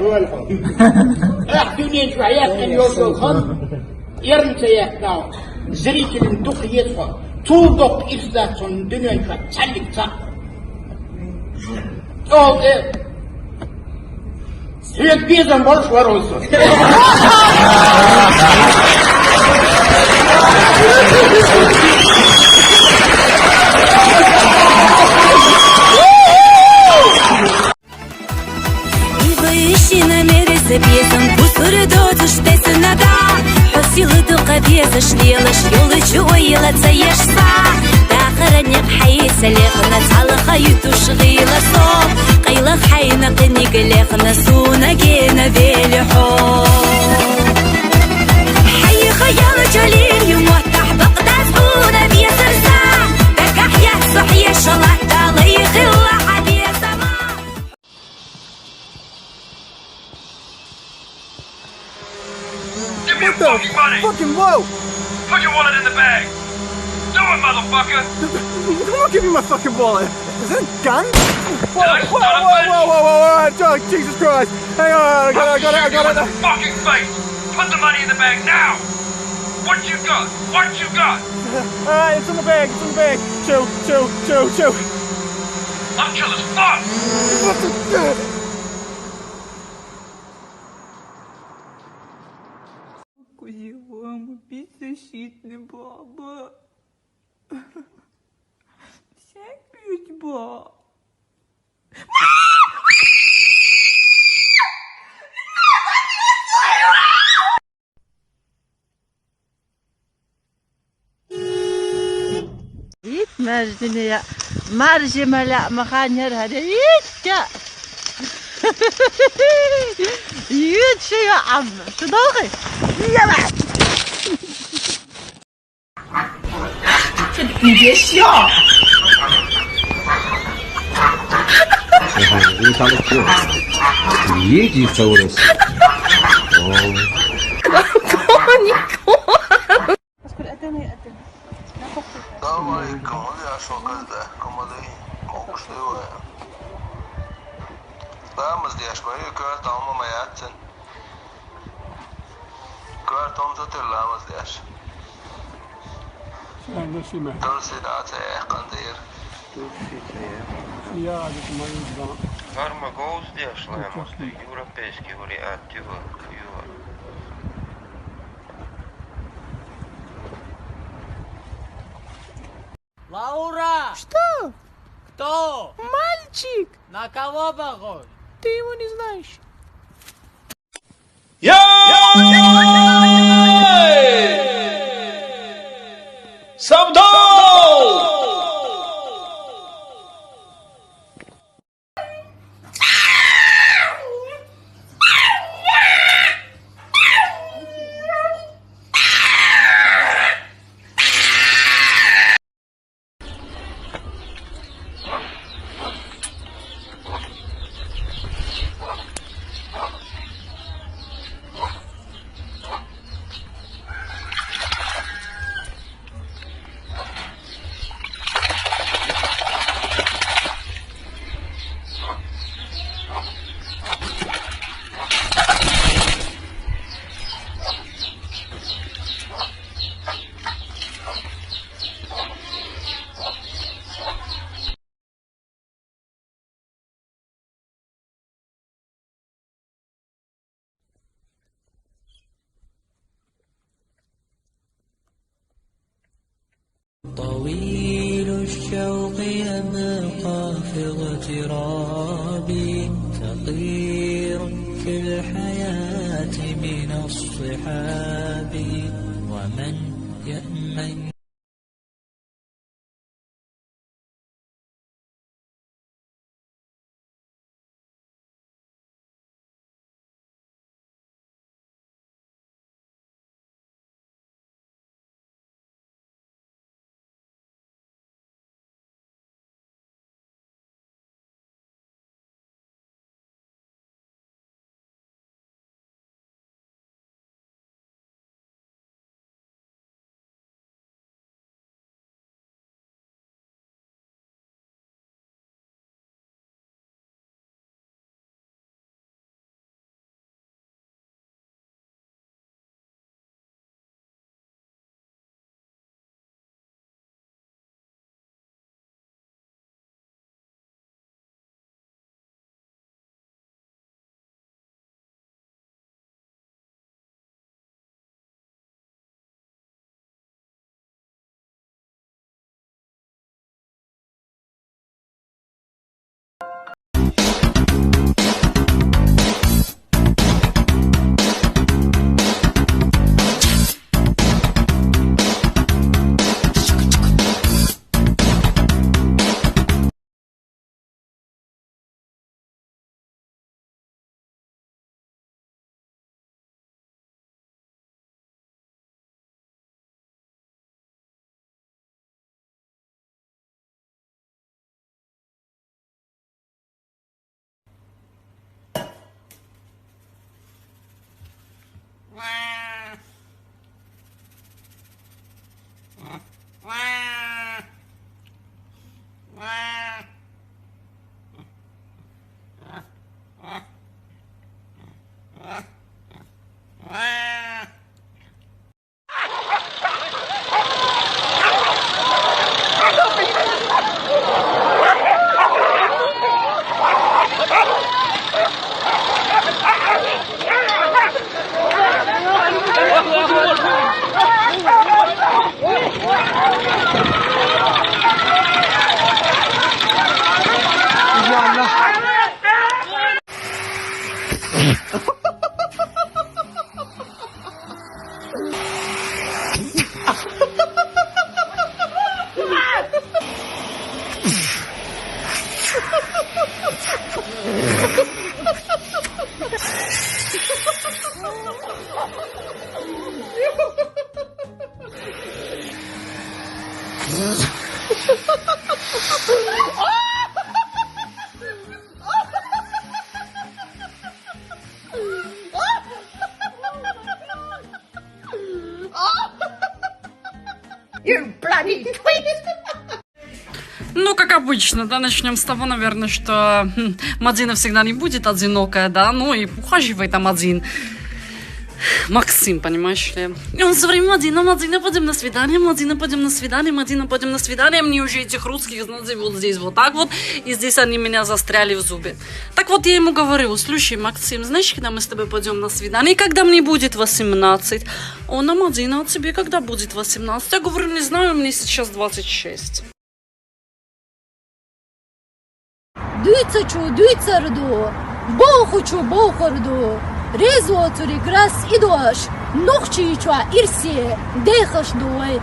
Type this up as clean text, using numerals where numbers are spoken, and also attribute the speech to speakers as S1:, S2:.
S1: ruolho. Ахтунин шваяк эн ёлгохон ернцеяктау зрителин тухиетхо тулдок ирстатсон дүнөнка чалликца. Свет безом больше воротся.
S2: Записан пусурду туштесна да Хосилду қабеза шлелаш Ёлычу ойлаца ешса Дахаранек хайса лехна Цалаха ютуш ғиласо Қайлах хайна қиник лехна Суна гена велихо Хайи хаяла джалил Юмуаттах бақдаз хуна бьесарса Даках яхсух ешалат Далы хилла хабесама
S3: Give me your fucking money!
S4: Fucking whoa!
S3: Put your wallet in the bag! Do it, motherfucker!
S4: Don't give me my fucking wallet! Is that a gun? Whoa,
S3: I
S4: whoa,
S3: start a
S4: whoa,
S3: fight?
S4: whoa, whoa, whoa, whoa, oh, Jesus Christ! Hang on, I got
S3: Shoot you in the
S4: it.
S3: fucking face! Put the money in the bag now! What you got? What you got?
S4: Alright, it's in the bag, it's in the bag. Chill.
S3: I'm chill as fuck!
S5: Кузилама, беззащитный баба. Всяк бьют баба.
S6: مرجنية مرجمة لا مخانير هذا يتكا يتشي يا عم شو ضوغي يلا
S5: 你别笑。
S7: 你长得挺好，立即走了。哦。
S8: Давай, говняшо, когда, комады, kokuşluyor. Vamos dias, mas kört almama yatsın. Kört omza tırlamaz dias. Tursidate, kandir.
S9: Karma goes dias, lähemasti europeiski variant juo.
S10: Лаура!
S6: Что?
S10: Кто?
S6: Мальчик!
S10: На кого похож?
S6: Ты его не знаешь.
S11: طويل الشوق يبقى في اغترابي فقير في الحياة من الصحاب ومن يأمن
S6: You bloody twit!
S12: Ну, как обычно, да, начнем с того, наверное, что Мадина всегда не будет одинокая, да, ну и ухаживает там один Максим, понимаешь ли? И он все время: Мадина, пойдем на свидание, Мадина, пойдем на свидание, Мадина, пойдем на свидание. Мне уже этих русских, знаете, вот здесь вот так вот, и здесь они меня застряли в зубе. Так вот, я ему говорю: слушай, Максим, знаешь, когда мы с тобой пойдем на свидание, когда мне будет 18? Он: а Мадина, а тебе когда будет 18? Я говорю: не знаю, мне сейчас 26.
S13: Дuyца рду, бохорду, резо цури грас идош, ногчи чуа ирси, дехаш дуй.